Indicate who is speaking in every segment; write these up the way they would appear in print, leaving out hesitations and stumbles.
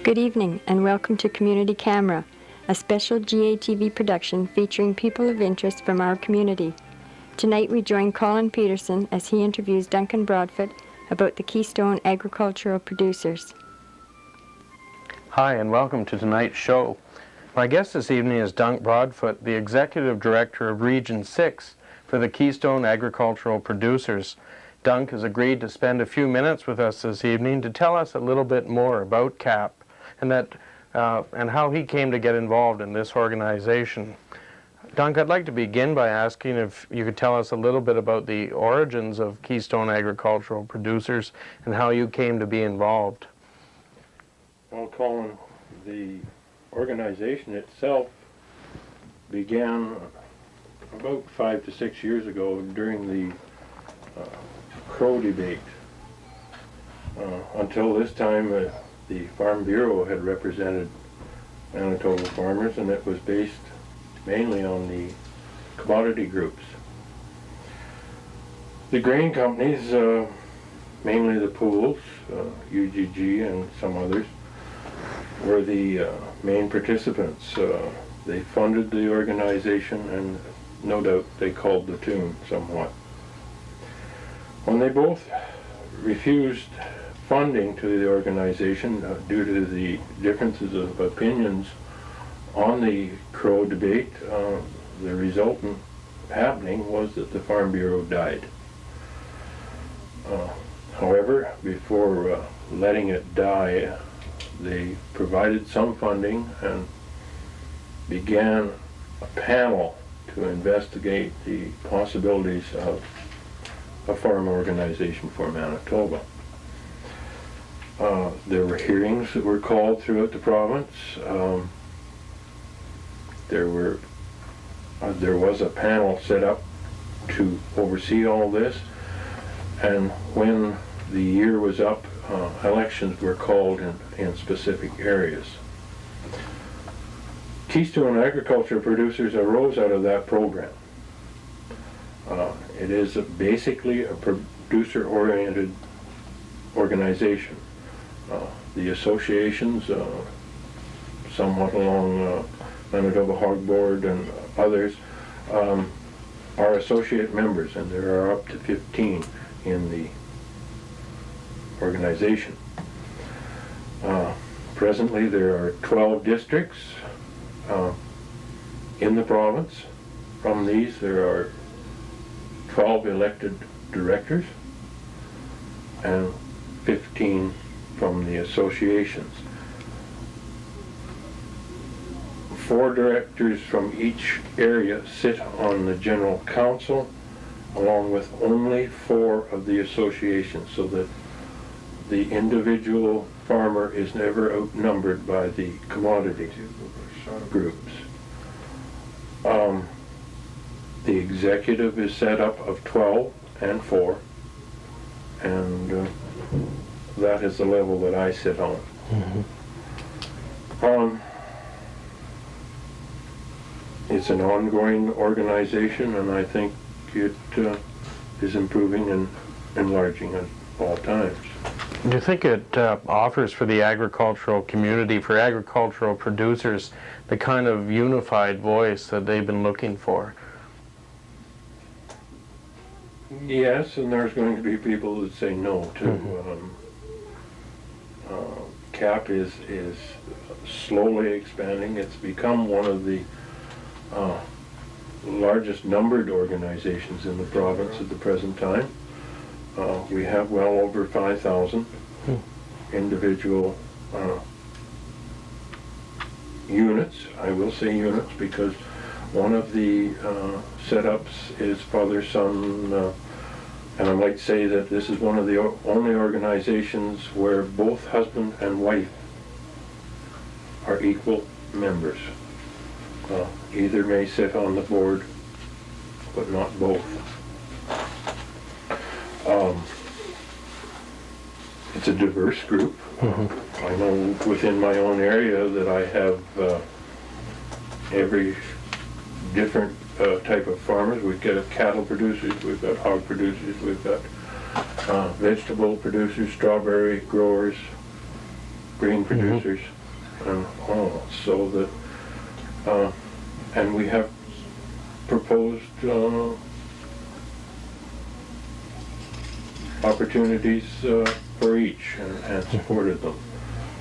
Speaker 1: Good evening and welcome to Community Camera, a special GATV production featuring people of interest from our community. Tonight we join Colin Peterson as he interviews Duncan Broadfoot about the Keystone agricultural producers.
Speaker 2: Hi and welcome to tonight's show. My guest this evening is Duncan Broadfoot, the Executive Director of Region 6 for the Keystone agricultural producers. Dunk has agreed to spend a few minutes with us this evening to tell us a little bit more about CAP and how he came to get involved in this organization. Dunk, I'd like to begin by asking if you could tell us a little bit about the origins of Keystone agricultural producers and how you came to be involved.
Speaker 3: Well, Colin, the organization itself began about 5 to 6 years ago during the Crow debate. Until this time, the Farm Bureau had represented Manitoba farmers, and it was based mainly on the commodity groups. The grain companies, mainly the pools, UGG and some others, were the main participants. They funded the organization, and no doubt they called the tune somewhat. When they both refused funding to the organization due to the differences of opinions on the Crow debate, the resultant happening was that the Farm Bureau died. However, before letting it die, they provided some funding and began a panel to investigate the possibilities of a farm organization for Manitoba. There were hearings that were called throughout the province. There was a panel set up to oversee all this, and when the year was up, elections were called in specific areas. Keystone agriculture producers arose out of that program. It is basically a producer-oriented organization. The associations, somewhat along Manitoba Hog Board and others, are associate members, and there are up to 15 in the organization. Presently there are 12 districts in the province. From these there are 12 elected directors and 15 from the associations. 4 directors from each area sit on the general council, along with only 4 of the associations, so that the individual farmer is never outnumbered by the commodity groups. The executive is set up of 12 and 4, and that is the level that I sit on. Mm-hmm. It's an ongoing organization, and I think it is improving and enlarging at all times.
Speaker 2: Do you think it offers for the agricultural community, for agricultural producers, the kind of unified voice that they've been looking for?
Speaker 3: Yes, and there's going to be people that say no too. Mm-hmm. CAP is slowly expanding. It's become one of the largest numbered organizations in the province at the present time. We have well over 5,000 individual units. I will say units because one of the setups is father-son, and I might say that this is one of the only organizations where both husband and wife are equal members. Either may sit on the board, but not both. It's a diverse group. Mm-hmm. I know within my own area that I have every different type of farmers. We've got cattle producers, we've got hog producers, we've got vegetable producers, strawberry growers, grain producers. Mm-hmm. and all, so that, and we have proposed opportunities for each and supported them.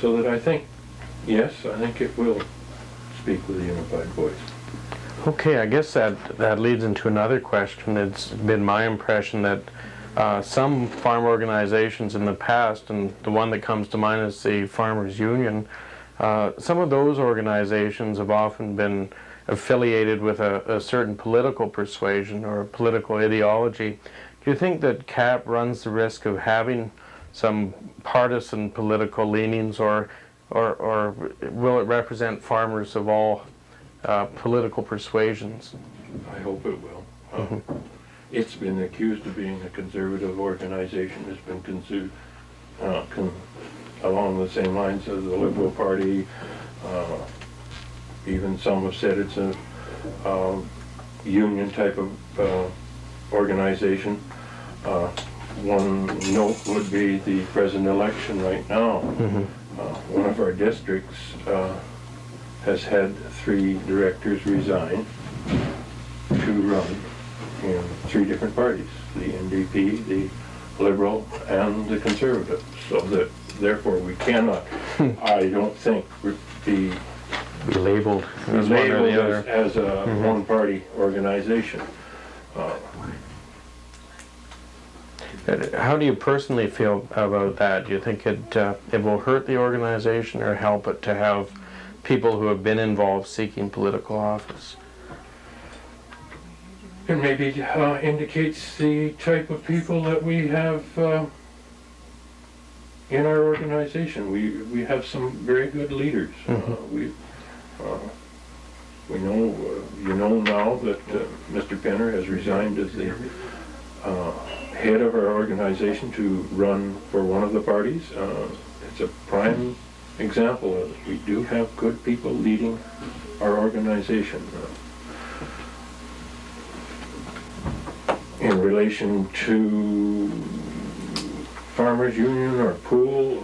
Speaker 3: So that I think, yes, I think it will speak with a unified voice.
Speaker 2: Okay, I guess that leads into another question. It's been my impression that some farm organizations in the past, and the one that comes to mind is the Farmers Union, some of those organizations have often been affiliated with a certain political persuasion or a political ideology. Do you think that CAP runs the risk of having some partisan political leanings, or will it represent farmers of all political persuasions?
Speaker 3: I hope it will. It's been accused of being a conservative organization. It's been considered along the same lines as the Liberal Party. Even some have said it's a union type of organization. One note would be the present election right now. One of our districts has had 3 directors resign to run in 3 different parties, the NDP, the Liberal, and the Conservative. So that therefore we cannot, I don't think, be
Speaker 2: labeled as one or the other.
Speaker 3: As a one-party organization.
Speaker 2: How do you personally feel about that? Do you think it will hurt the organization or help it to have people who have been involved seeking political office?
Speaker 3: It maybe indicates the type of people that we have in our organization. We have some very good leaders. We know, you know now that Mr. Penner has resigned as the head of our organization to run for one of the parties. It's a prime example of it. We do have good people leading our organization. In relation to Farmers Union or pool,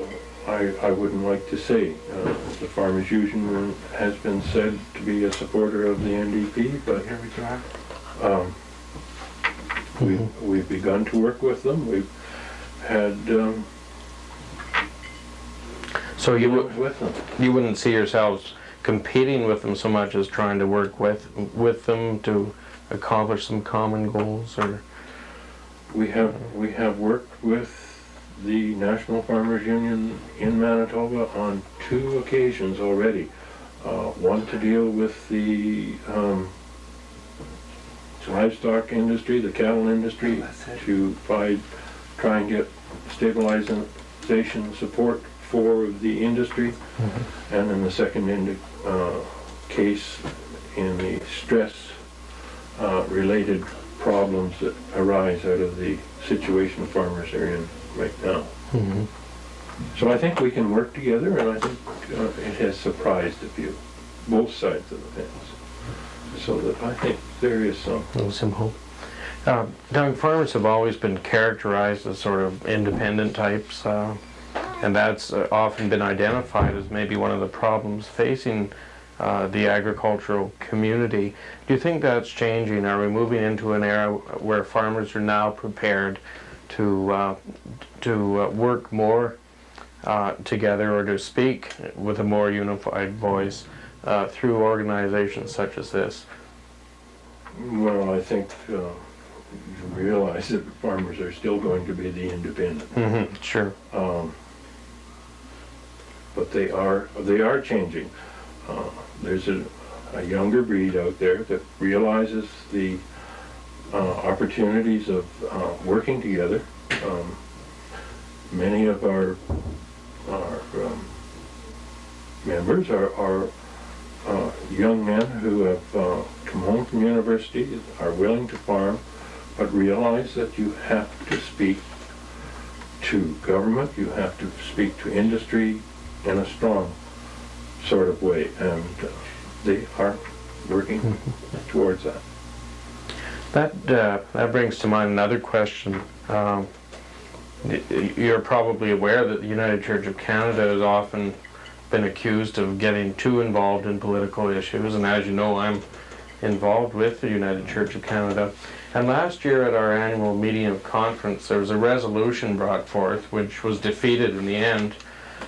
Speaker 3: I wouldn't like to say. The Farmers Union has been said to be a supporter of the NDP, but we've begun to work with them. We've had
Speaker 2: so you
Speaker 3: with them.
Speaker 2: You wouldn't see yourselves competing with them so much as trying to work with them to accomplish some common goals, or
Speaker 3: we have worked with the National Farmers Union in Manitoba on 2 occasions already. One to deal with the livestock industry, the cattle industry, to try and get stabilization support for the industry, and then the second case in the stress related problems that arise out of the situation farmers are in right now. So I think we can work together, and I think it has surprised a few, both sides of the fence. So that I think there is some
Speaker 2: hope. Doug, farmers have always been characterized as sort of independent types, and that's often been identified as maybe one of the problems facing the agricultural community. Do you think that's changing? Are we moving into an era where farmers are now prepared to work more together, or to speak with a more unified voice through organizations such as this?
Speaker 3: Well, I think you realize that farmers are still going to be the independent.
Speaker 2: Sure.
Speaker 3: But they are changing. There's a younger breed out there that realizes the opportunities of working together. Many of our members are young men who have come home from university, are willing to farm, but realize that you have to speak to government, you have to speak to industry in a strong sort of way, and they are working towards that.
Speaker 2: That brings to mind another question. You're probably aware that the United Church of Canada is often been accused of getting too involved in political issues, and as you know, I'm involved with the United Church of Canada. And last year at our annual meeting of conference, there was a resolution brought forth, which was defeated in the end,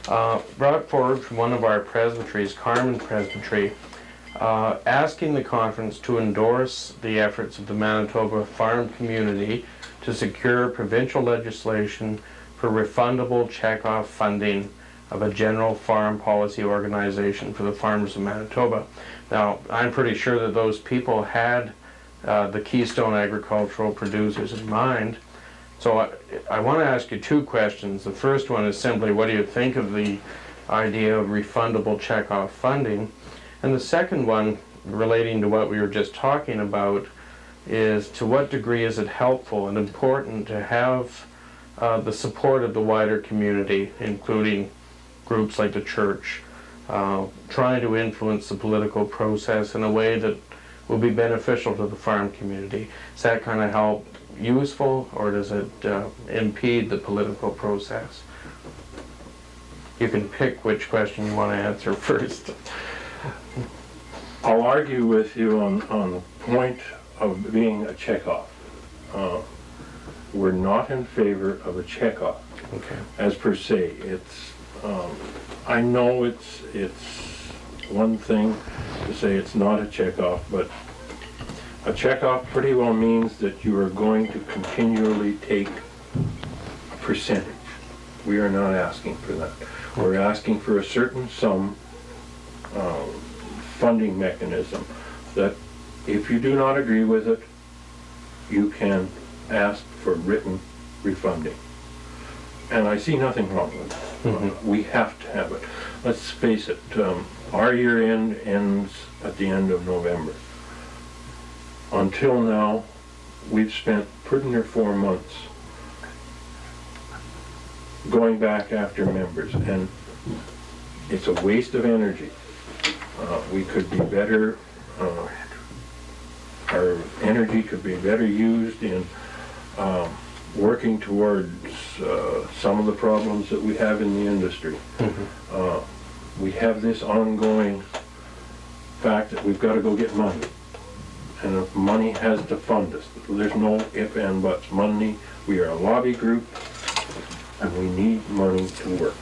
Speaker 2: brought forward from one of our presbyteries, Carmen Presbytery, asking the conference to endorse the efforts of the Manitoba farm community to secure provincial legislation for refundable check-off funding of a general farm policy organization for the farmers of Manitoba. Now, I'm pretty sure that those people had the Keystone agricultural producers in mind. So I want to ask you two questions. The first one is simply, what do you think of the idea of refundable check-off funding? And the second one, relating to what we were just talking about, is to what degree is it helpful and important to have the support of the wider community, including groups like the church, trying to influence the political process in a way that will be beneficial to the farm community. Is that kind of help useful, or does it impede the political process? You can pick which question you want to answer first.
Speaker 3: I'll argue with you on the point of being a checkoff. We're not in favor of a checkoff,
Speaker 2: Okay.
Speaker 3: as per se. It's I know it's one thing to say it's not a checkoff, but a checkoff pretty well means that you are going to continually take a percentage. We are not asking for that. We're asking for a certain sum funding mechanism that if you do not agree with it, you can ask for written refunding. And I see nothing wrong with it.
Speaker 2: Mm-hmm.
Speaker 3: We have to have it. Let's face it, our year end ends at the end of November. Until now, we've spent pretty near 4 months going back after members, and it's a waste of energy. We could be better, our energy could be better used in working towards some of the problems that we have in the industry. Mm-hmm. We have this ongoing fact that we've got to go get money, and money has to fund us. There's no if and buts. Money, we are a lobby group, and we need money to work.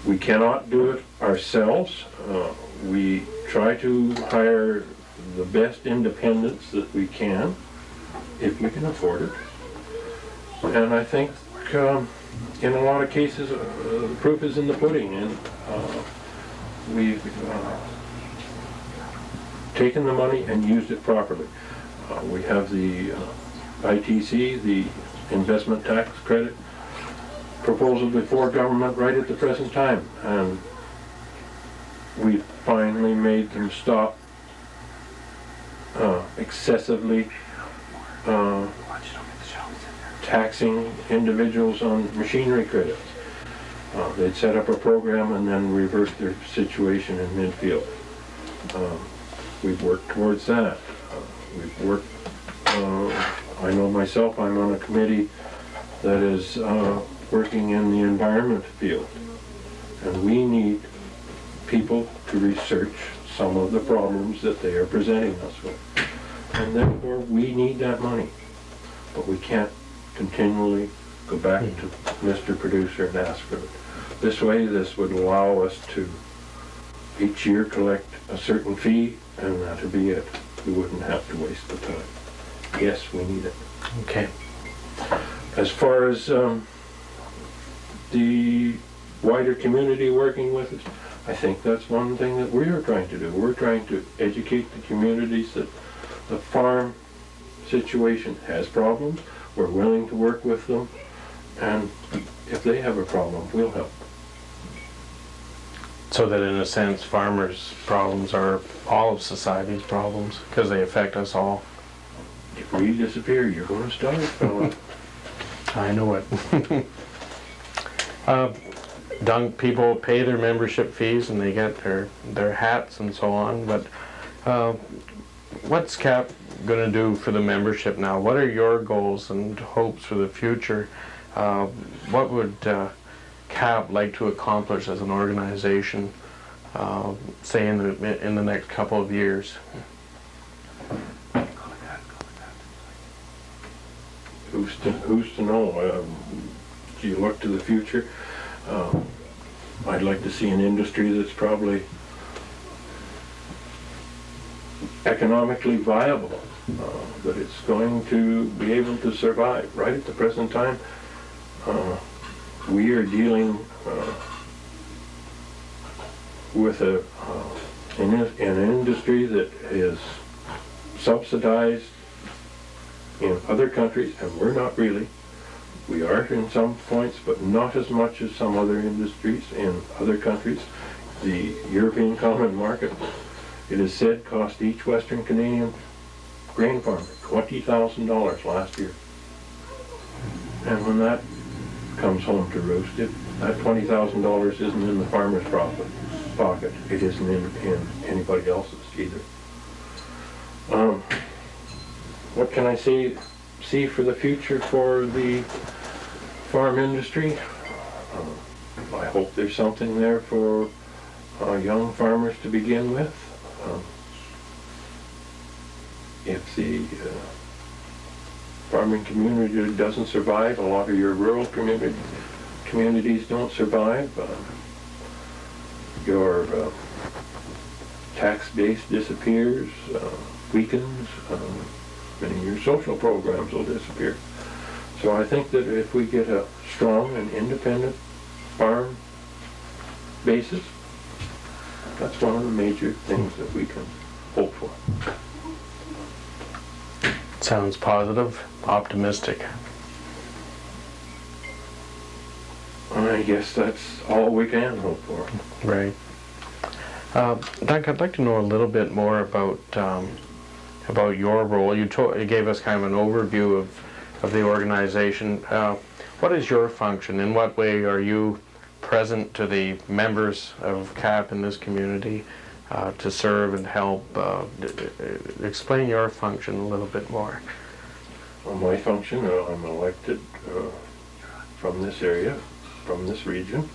Speaker 3: We cannot do it ourselves. We try to hire the best independents that we can, if we can afford it. And I think in a lot of cases, the proof is in the pudding, and we've taken the money and used it properly. We have the ITC, the investment tax credit proposal before government right at the present time, and we finally made them stop excessively taxing individuals on machinery credits. They'd set up a program and then reverse their situation in midfield. We've worked towards that. We've worked, I know myself, I'm on a committee that is working in the environment field, and we need people to research some of the problems that they are presenting us with, and therefore we need that money. But we can't continually go back to Mr. Producer and ask for it. This way, this would allow us to each year collect a certain fee, and that would be it. We wouldn't have to waste the time. Yes, we need it.
Speaker 2: Okay.
Speaker 3: As far as the wider community working with us, I think that's one thing that we are trying to do. We're trying to educate the communities that the farm situation has problems. We're willing to work with them, and if they have a problem, we'll help.
Speaker 2: So that in a sense, farmers' problems are all of society's problems, because they affect us all.
Speaker 3: If we disappear, you're going to starve, fella.
Speaker 2: I know it. People pay their membership fees and they get their hats and so on, but what's CAP going to do for the membership now? What are your goals and hopes for the future? What would CAP like to accomplish as an organization, say in the next couple of years?
Speaker 3: Who's to know? Do you look to the future? I'd like to see an industry that's probably economically viable, that it's going to be able to survive. Right at the present time, we are dealing with an industry that is subsidized in other countries, and we're not really. We are in some points, but not as much as some other industries in other countries. The European Common Market, it is said, cost each Western Canadian grain farmer $20,000 last year. And when that comes home to roost, that $20,000 isn't in the farmer's pocket. It isn't in anybody else's either. What can I see for the future for the farm industry? I hope there's something there for young farmers to begin with. If the farming community doesn't survive, a lot of your rural communities don't survive. Your tax base disappears, weakens, many of your social programs will disappear. So I think that if we get a strong and independent farm basis, that's one of the major things that we can hope for.
Speaker 2: Sounds positive, optimistic.
Speaker 3: I guess that's all we can hope for.
Speaker 2: Right. Doug, I'd like to know a little bit more about your role. You gave us kind of an overview of the organization. What is your function? In what way are you present to the members of CAP in this community to serve and help? Explain your function a little bit more.
Speaker 3: Well, my function, I'm elected from this area, from this region.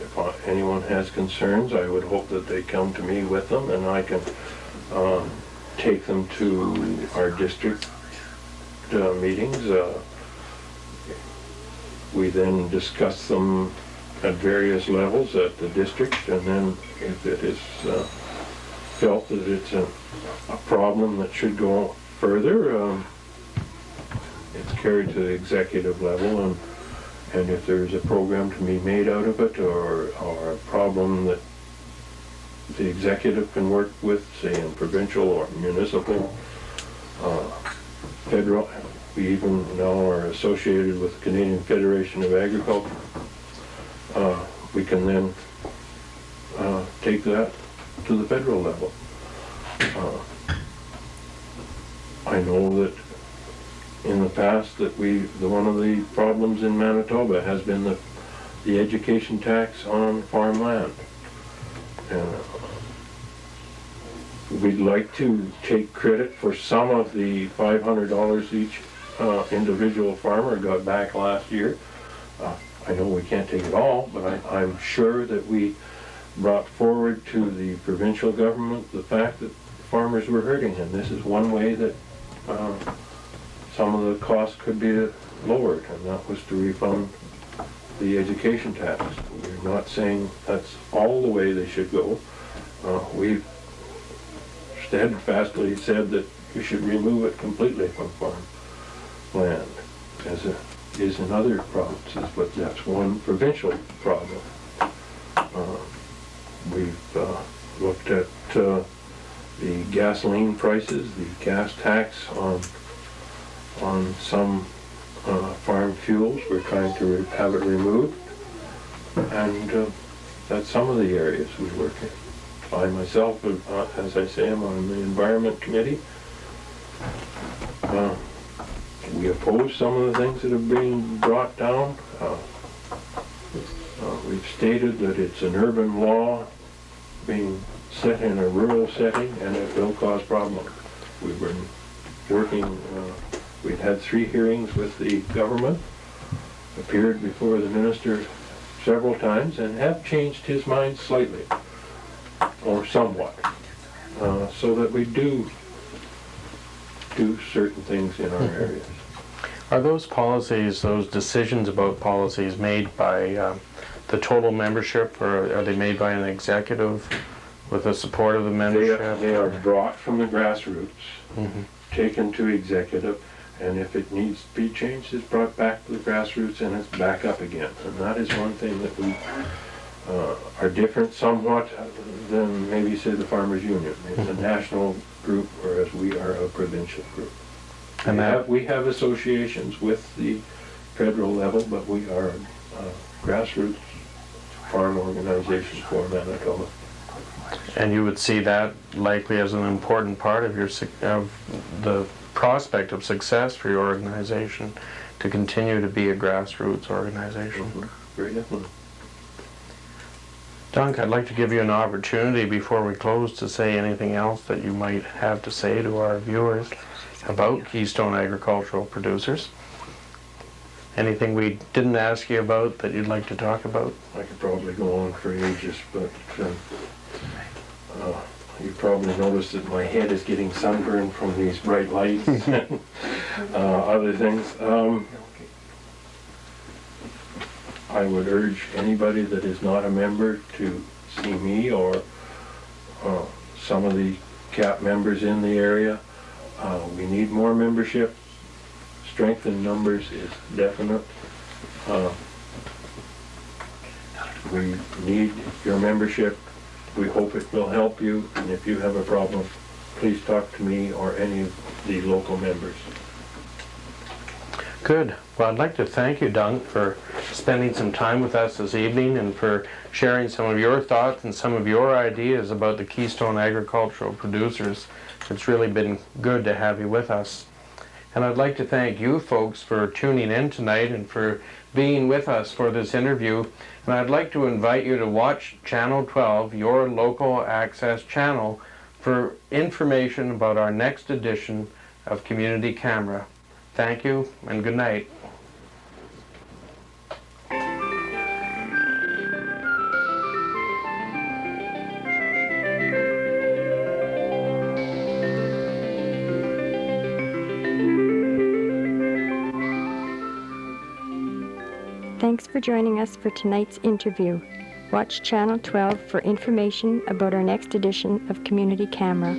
Speaker 3: If anyone has concerns, I would hope that they come to me with them, and I can take them to our district meetings. We then discuss them at various levels at the district, and then if it is felt that it's a problem that should go further, it's carried to the executive level, and if there's a program to be made out of it, or a problem that the executive can work with, say in provincial or municipal, federal, we even now are associated with the Canadian Federation of Agriculture, we can then take that to the federal level. I know that in the past that one of the problems in Manitoba has been the education tax on farmland. And we'd like to take credit for some of the $500 each individual farmer got back last year. I know we can't take it all, but I'm sure that we brought forward to the provincial government the fact that farmers were hurting, and this is one way that some of the costs could be lowered, and that was to refund the education tax. We're not saying that's all the way they should go. We've steadfastly said that you should remove it completely from farmland, as it is in other provinces, but that's one provincial problem. We've looked at the gasoline prices, the gas tax on some farm fuels. We're trying to have it removed, and that's some of the areas we work in. I myself, as I say, I'm on the Environment Committee. We oppose some of the things that have been brought down. We've stated that it's an urban law being set in a rural setting, and it will cause problems. We've been working, we've had 3 hearings with the government. appeared before the minister several times and have changed his mind slightly, or somewhat, so that we do certain things in our areas.
Speaker 2: Are those policies, those decisions about policies made by the total membership, or are they made by an executive with the support of the membership?
Speaker 3: They are brought from the grassroots,
Speaker 2: Mm-hmm.
Speaker 3: taken to executive, and if it needs to be changed, it's brought back to the grassroots and it's back up again. And that is one thing that we are different somewhat than maybe, say, the Farmers Union. It's a national group, whereas we are a provincial group.
Speaker 2: And
Speaker 3: We have associations with the federal level, but we are grassroots farm organization for Manitoba.
Speaker 2: And you would see that likely as an important part of the prospect of success for your organization, to continue to be a grassroots organization.
Speaker 3: Very definitely.
Speaker 2: Dunk, I'd like to give you an opportunity before we close to say anything else that you might have to say to our viewers about Keystone Agricultural Producers. Anything we didn't ask you about that you'd like to talk about?
Speaker 3: I could probably go on for ages, but you probably noticed that my head is getting sunburned from these bright lights and other things. I would urge anybody that is not a member to see me or some of the CAP members in the area. We need more membership. Strength in numbers is definite. We need your membership. We hope it will help you, and if you have a problem, please talk to me or any of the local members.
Speaker 2: Good. Well, I'd like to thank you, Dunk, for spending some time with us this evening and for sharing some of your thoughts and some of your ideas about the Keystone Agricultural Producers. It's really been good to have you with us. And I'd like to thank you folks for tuning in tonight and for being with us for this interview. And I'd like to invite you to watch Channel 12, your local access channel, for information about our next edition of Community Camera. Thank you and good night.
Speaker 1: Thanks for joining us for tonight's interview. Watch Channel 12 for information about our next edition of Community Camera.